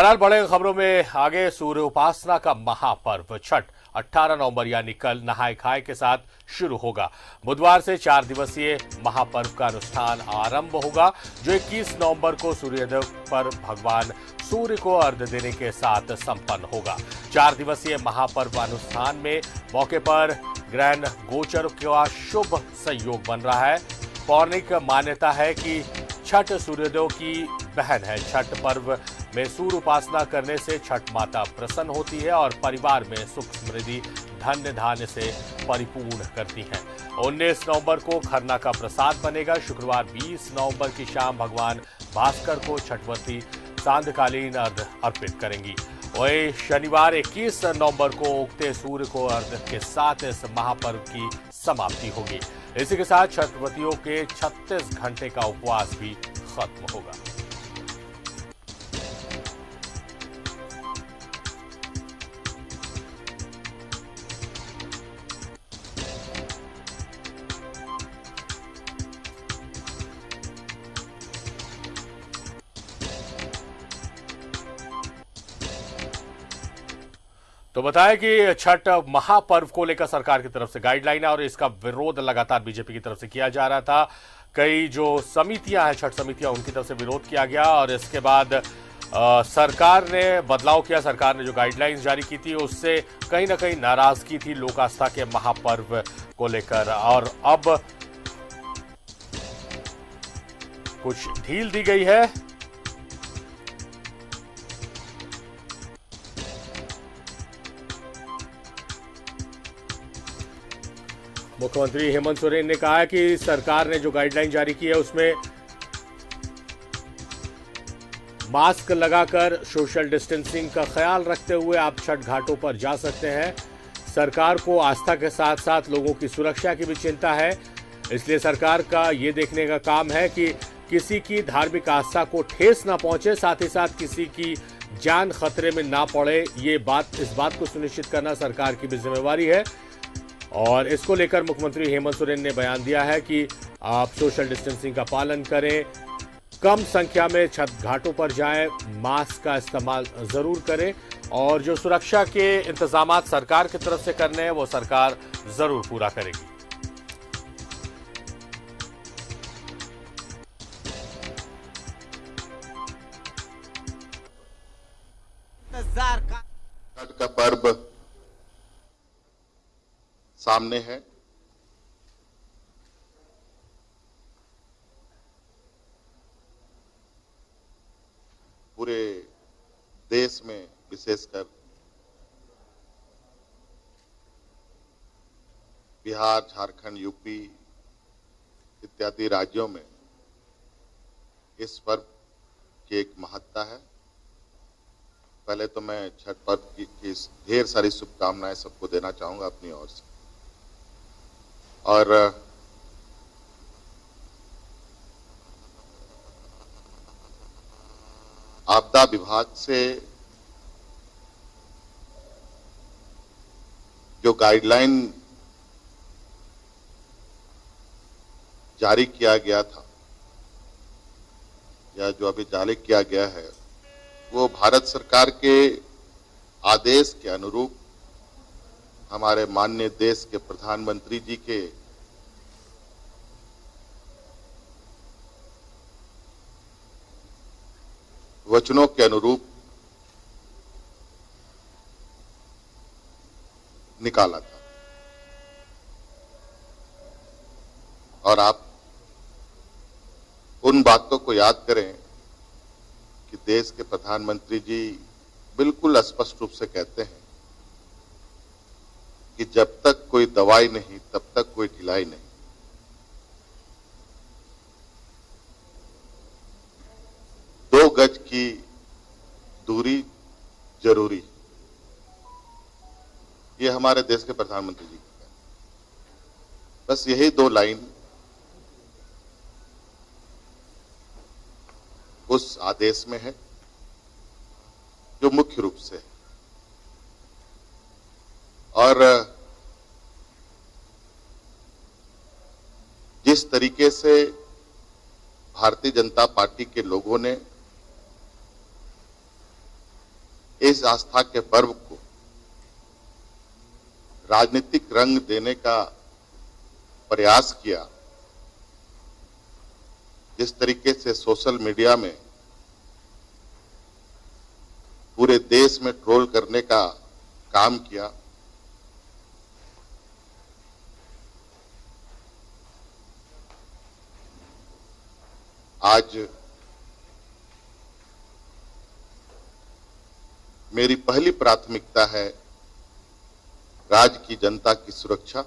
बहरहाल बड़े खबरों में आगे सूर्य उपासना का महापर्व छठ 18 नवंबर यानी कल नहाय खाए के साथ शुरू होगा। बुधवार से 4 दिवसीय महापर्व का अनुष्ठान आरंभ होगा, जो 21 नवंबर को सूर्योदय पर भगवान सूर्य को अर्घ्य देने के साथ संपन्न होगा। 4 दिवसीय महापर्व अनुष्ठान में मौके पर ग्रहण गोचर का शुभ संयोग बन रहा है। पौराणिक मान्यता है कि छठ सूर्योदय की बहन है। छठ पर्व में सूर्य उपासना करने से छठ माता प्रसन्न होती है और परिवार में सुख समृद्धि धन्य धान्य से परिपूर्ण करती हैं। 19 नवंबर को खरना का प्रसाद बनेगा। शुक्रवार 20 नवंबर की शाम भगवान भास्कर को छठवती सांध्यकालीन अर्घ्य अर्पित करेंगी। वहीं शनिवार 21 नवंबर को उगते सूर्य को अर्घ्य के साथ इस महापर्व की समाप्ति होगी। इसी के साथ छठवतियों के 36 घंटे का उपवास भी खत्म होगा। तो बताया कि छठ महापर्व को लेकर सरकार की तरफ से गाइडलाइन है और इसका विरोध लगातार बीजेपी की तरफ से किया जा रहा था। कई जो समितियां हैं, छठ समितियां, उनकी तरफ से विरोध किया गया और इसके बाद सरकार ने बदलाव किया। सरकार ने जो गाइडलाइंस जारी की थी उससे कहीं ना कहीं नाराजगी थी लोक आस्था के महापर्व को लेकर, और अब कुछ ढील दी गई है। मुख्यमंत्री हेमंत सोरेन ने कहा है कि सरकार ने जो गाइडलाइन जारी की है उसमें मास्क लगाकर सोशल डिस्टेंसिंग का ख्याल रखते हुए आप छठ घाटों पर जा सकते हैं। सरकार को आस्था के साथ साथ लोगों की सुरक्षा की भी चिंता है, इसलिए सरकार का ये देखने का काम है कि किसी की धार्मिक आस्था को ठेस ना पहुंचे, साथ ही साथ किसी की जान खतरे में ना पड़े। इस बात को सुनिश्चित करना सरकार की भी जिम्मेवारी है और इसको लेकर मुख्यमंत्री हेमंत सोरेन ने बयान दिया है कि आप सोशल डिस्टेंसिंग का पालन करें, कम संख्या में छठ घाटों पर जाएं, मास्क का इस्तेमाल जरूर करें और जो सुरक्षा के इंतजाम सरकार की तरफ से करने हैं वो सरकार जरूर पूरा करेगी। छठ का पर्व सामने है। पूरे देश में, विशेषकर बिहार, झारखंड, यूपी इत्यादि राज्यों में इस पर्व की एक महत्ता है। पहले तो मैं छठ पर्व की ढेर सारी शुभकामनाएं सबको देना चाहूंगा अपनी ओर से, और आपदा विभाग से जो गाइडलाइन जारी किया गया था या जो अभी जारी किया गया है, वो भारत सरकार के आदेश के अनुरूप हमारे माननीय देश के प्रधानमंत्री जी के वचनों के अनुरूप निकाला था। और आप उन बातों को याद करें कि देश के प्रधानमंत्री जी बिल्कुल स्पष्ट रूप से कहते हैं कि जब तक कोई दवाई नहीं तब तक कोई ढिलाई नहीं। 2 गज की दूरी जरूरी, ये हमारे देश के प्रधानमंत्री जी का है। बस यही 2 लाइन उस आदेश में है जो मुख्य रूप से है। और जिस तरीके से भारतीय जनता पार्टी के लोगों ने इस आस्था के पर्व को राजनीतिक रंग देने का प्रयास किया, जिस तरीके से सोशल मीडिया में पूरे देश में ट्रोल करने का काम किया, आज मेरी पहली प्राथमिकता है राज्य की जनता की सुरक्षा,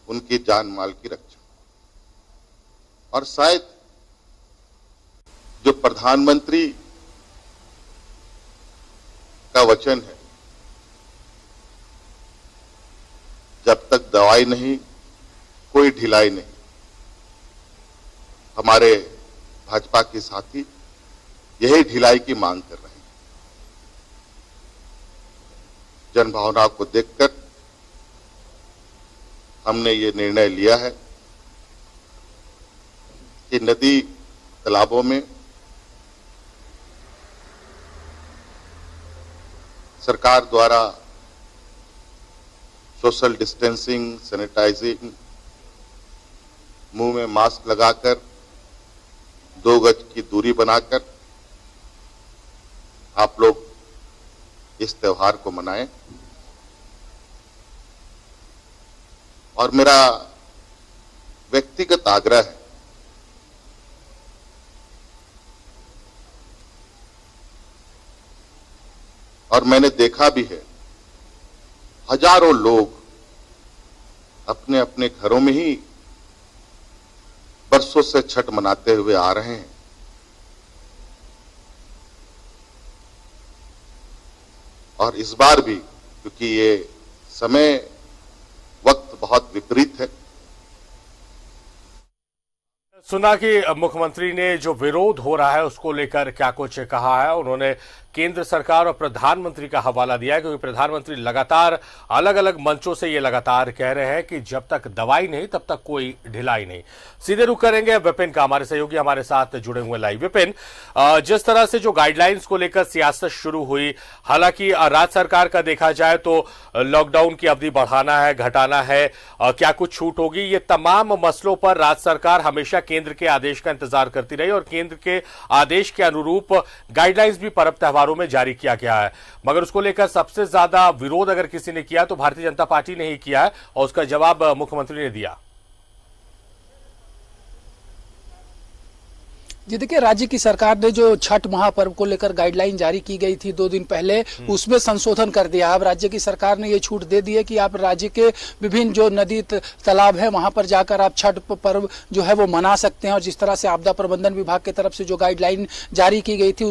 उनकी जान माल की रक्षा। और शायद जो प्रधानमंत्री का वचन है, जब तक दवाई नहीं कोई ढिलाई नहीं, हमारे भाजपा के साथी यही ढिलाई की मांग कर रहे हैं। जन भावनाओं को देखकर हमने ये निर्णय लिया है कि नदी तालाबों में सरकार द्वारा सोशल डिस्टेंसिंग, सैनिटाइजिंग, मुंह में मास्क लगाकर 2 गज की दूरी बनाकर आप लोग इस त्योहार को मनाएं। और मेरा व्यक्तिगत आग्रह है और मैंने देखा भी है, हजारों लोग अपने अपने घरों में ही बरसों से छठ मनाते हुए आ रहे हैं। और इस बार भी, क्योंकि ये समय वक्त बहुत विपरीत है। सुना कि मुख्यमंत्री ने जो विरोध हो रहा है उसको लेकर क्या कुछ कहा है। उन्होंने केंद्र सरकार और प्रधानमंत्री का हवाला दिया है, क्योंकि प्रधानमंत्री लगातार अलग अलग मंचों से ये लगातार कह रहे हैं कि जब तक दवाई नहीं तब तक कोई ढिलाई नहीं। सीधे रुख करेंगे विपिन का, हमारे सहयोगी हमारे साथ जुड़े हुए लाइव। विपिन, जिस तरह से जो गाइडलाइंस को लेकर सियासत शुरू हुई, हालांकि राज्य सरकार का देखा जाए तो लॉकडाउन की अवधि बढ़ाना है, घटाना है, क्या कुछ छूट होगी, ये तमाम मसलों पर राज्य सरकार हमेशा केंद्र के आदेश का इंतजार करती रही और केंद्र के आदेश के अनुरूप गाइडलाइंस भी पर्व त्योहारों में जारी किया गया है। मगर उसको लेकर सबसे ज्यादा विरोध अगर किसी ने किया तो भारतीय जनता पार्टी ने ही किया है और उसका जवाब मुख्यमंत्री ने दिया। जी देखिए, राज्य की सरकार ने जो छठ महापर्व को लेकर गाइडलाइन जारी की गई थी 2 दिन पहले, उसमें संशोधन कर दिया। अब राज्य की सरकार ने ये छूट दे दी है कि आप राज्य के विभिन्न जो नदी तालाब है वहां पर जाकर आप छठ पर्व जो है वो मना सकते हैं। और जिस तरह से आपदा प्रबंधन विभाग की तरफ से जो गाइडलाइन जारी की गई थी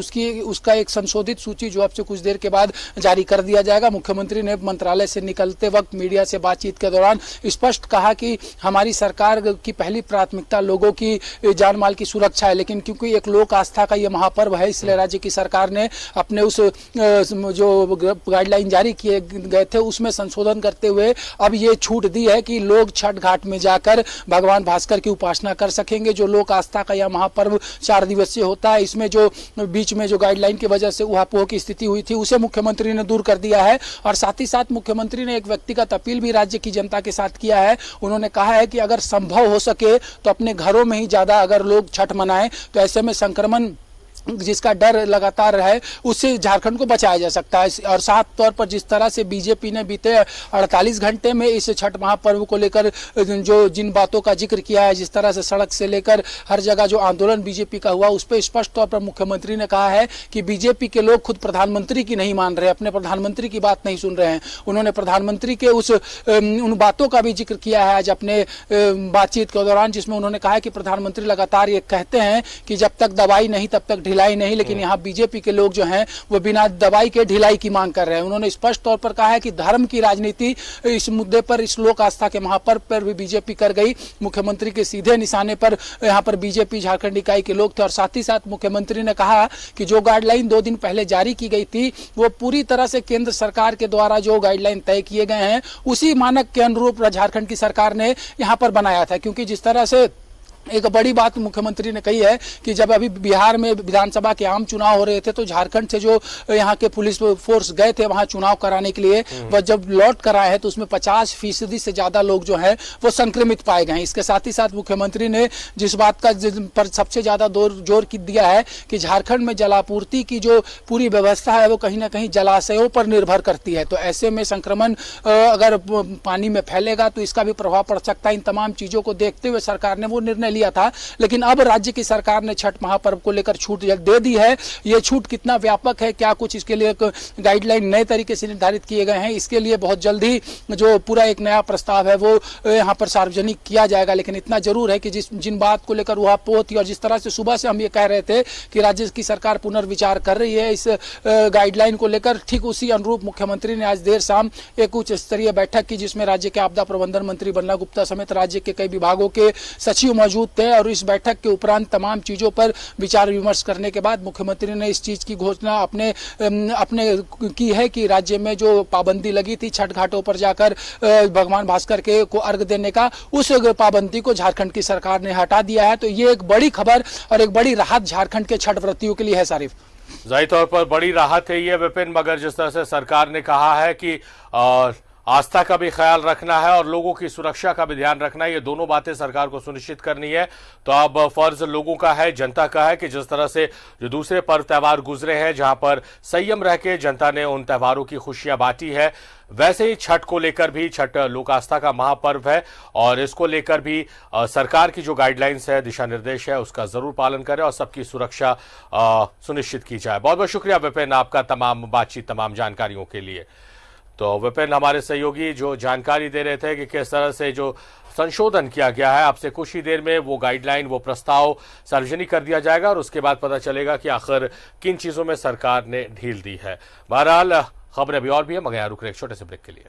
उसका एक संशोधित सूची जो अब से कुछ देर के बाद जारी कर दिया जाएगा। मुख्यमंत्री ने मंत्रालय से निकलते वक्त मीडिया से बातचीत के दौरान स्पष्ट कहा कि हमारी सरकार की पहली प्राथमिकता लोगों की जान माल की सुरक्षा है, लेकिन क्योंकि एक लोक आस्था का ये महापर्व है, इसलिए राज्य की सरकार ने अपने उस जो गाइडलाइन जारी किए गए थे उसमें संशोधन करते हुए अब ये छूट दी है कि लोग छठ घाट में जाकर भगवान भास्कर की उपासना कर सकेंगे। जो लोक आस्था का यह महापर्व 4 दिवसीय होता है, इसमें जो बीच में जो गाइडलाइन की वजह से उहापोह की स्थिति हुई थी उसे मुख्यमंत्री ने दूर कर दिया है। और साथ ही साथ मुख्यमंत्री ने एक व्यक्तिगत अपील भी राज्य की जनता के साथ किया है। उन्होंने कहा है कि अगर संभव हो सके तो अपने घरों में ही ज्यादा अगर लोग छठ मनाएं तो ऐसे में संक्रमण जिसका डर लगातार है उससे झारखंड को बचाया जा सकता है। और साथ तौर पर जिस तरह से बीजेपी ने बीते 48 घंटे में इस छठ महापर्व को लेकर जो जिन बातों का जिक्र किया है, जिस तरह से सड़क से लेकर हर जगह जो आंदोलन बीजेपी का हुआ, उस पर स्पष्ट तौर पर मुख्यमंत्री ने कहा है कि बीजेपी के लोग खुद प्रधानमंत्री की नहीं मान रहे, अपने प्रधानमंत्री की बात नहीं सुन रहे हैं। उन्होंने प्रधानमंत्री के उन बातों का भी जिक्र किया है आज अपने बातचीत के दौरान, जिसमें उन्होंने कहा कि प्रधानमंत्री लगातार ये कहते हैं कि जब तक दवाई नहीं तब तक ढिलाई नहीं, लेकिन यहाँ बीजेपी के लोग जो हैं वो बिना दवाई के ढिलाई की मांग कर रहे हैं। उन्होंने स्पष्ट तौर पर कहा है कि धर्म की राजनीति इस मुद्दे पर, इस लोक आस्था के महापर्व पर भी बीजेपी कर गई। मुख्यमंत्री के सीधे निशाने पर यहाँ पर बीजेपी झारखंड इकाई के लोग थे। और साथ ही साथ मुख्यमंत्री ने कहा कि जो गाइडलाइन 2 दिन पहले जारी की गई थी वो पूरी तरह से केंद्र सरकार के द्वारा जो गाइडलाइन तय किए गए हैं उसी मानक के अनुरूप झारखंड की सरकार ने यहाँ पर बनाया था। क्योंकि जिस तरह से एक बड़ी बात मुख्यमंत्री ने कही है कि जब अभी बिहार में विधानसभा के आम चुनाव हो रहे थे तो झारखंड से जो यहाँ के पुलिस फोर्स गए थे वहां चुनाव कराने के लिए, वह जब लौट कर आए हैं तो उसमें 50% से ज्यादा लोग जो हैं वो संक्रमित पाए गए हैं। इसके साथ ही साथ मुख्यमंत्री ने जिस बात का पर सबसे ज्यादा जोर दिया है कि झारखंड में जलापूर्ति की जो पूरी व्यवस्था है वो कहीं ना कहीं जलाशयों पर निर्भर करती है। तो ऐसे में संक्रमण अगर पानी में फैलेगा तो इसका भी प्रभाव पड़ सकता है। इन तमाम चीजों को देखते हुए सरकार ने वो निर्णय लिया था, लेकिन अब राज्य की सरकार ने छठ महापर्व को लेकर छूट दे दी है। ये छूट कितना व्यापक है, क्या कुछ इसके लिए गाइडलाइन नए तरीके से निर्धारित किए गए हैं, इसके लिए बहुत जल्दी जो पूरा एक नया प्रस्ताव है वो यहाँ पर सार्वजनिक किया जाएगा। लेकिन इतना जरूर है कि जिन बात को लेकर वह पोत थी और जिस तरह से सुबह से हम ये कह रहे थे कि राज्य की सरकार पुनर्विचार कर रही है इस गाइडलाइन को लेकर, ठीक उसी अनुरूप मुख्यमंत्री ने आज देर शाम एक उच्च स्तरीय बैठक की जिसमें राज्य के आपदा प्रबंधन मंत्री बन्ना गुप्ता समेत राज्य के कई विभागों के सचिव मौजूद थे। और इस बैठक के उपरांत तमाम चीजों पर विचार विमर्श करने के बाद मुख्यमंत्री ने इस चीज की घोषणा अपने की है कि राज्य में जो पाबंदी लगी थी छठ घाटों पर जाकर भगवान भास्कर के को अर्घ देने का, उस पाबंदी को झारखंड की सरकार ने हटा दिया है। तो ये एक बड़ी खबर और एक बड़ी राहत झारखंड के छठ व्रतियों के लिए है। सारिफ, जाहिर तौर पर बड़ी राहत है ये विपिन, मगर जिस तरह से सरकार ने कहा है कि आस्था का भी ख्याल रखना है और लोगों की सुरक्षा का भी ध्यान रखना है, ये दोनों बातें सरकार को सुनिश्चित करनी है। तो अब फर्ज लोगों का है, जनता का है कि जिस तरह से जो दूसरे पर्व त्यौहार गुजरे हैं जहां पर संयम रह के जनता ने उन त्यौहारों की खुशियां बांटी है, वैसे ही छठ को लेकर भी, छठ लोक आस्था का महापर्व है और इसको लेकर भी सरकार की जो गाइडलाइंस है, दिशा निर्देश है, उसका जरूर पालन करें और सबकी सुरक्षा सुनिश्चित की जाए। बहुत बहुत शुक्रिया विपिन आपका तमाम बातचीत, तमाम जानकारियों के लिए। तो विपिन हमारे सहयोगी जो जानकारी दे रहे थे कि किस तरह से जो संशोधन किया गया है, आपसे कुछ ही देर में वो गाइडलाइन, वो प्रस्ताव सार्वजनिक कर दिया जाएगा और उसके बाद पता चलेगा कि आखिर किन चीजों में सरकार ने ढील दी है। बहरहाल खबरें अभी और भी है, मगर यहाँ रुक रहे एक छोटे से ब्रेक के लिए।